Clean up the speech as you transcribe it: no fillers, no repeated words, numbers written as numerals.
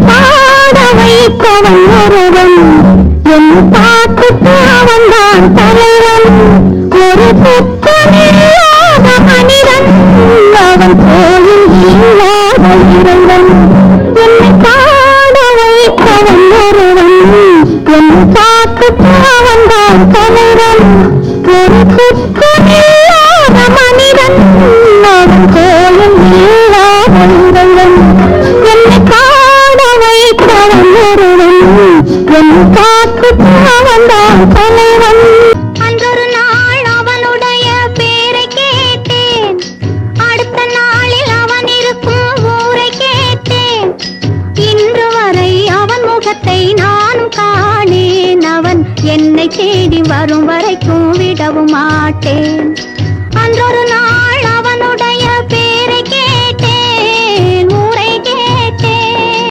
பாட வைத்தவன் ஒருவன் என் பாட்டுக்கு அவன்தான் தலைவன் ஒரு புத்தமில்லாத மனிதன் அவன் கோயில் இல்லாத இறைவன் என்னை பாட வைத்தவன் ஒருவன் என் பாட்டுக்கு அவன்தான் தலைவன் ஒரு புத்தமில்லாத மனிதன் அவன் கோயில் இல்லாத இறைவன் என்னை பாட வைத்தவன் ஒருவன் என் பாட்டுக்கு அவன்தான் தலைவன். அன்றொரு நாள் அவனுடைய பேரை கேட்டேன், அடுத்த நாளில் அவன் இருக்கும் ஊரை கேட்டேன். இன்று வரை அவன் முகத்தை நானும் காணேன். அவன் என்னை தேடி வரும் வரைக்கும் விடவும் மாட்டேன். அன்றொரு நாள்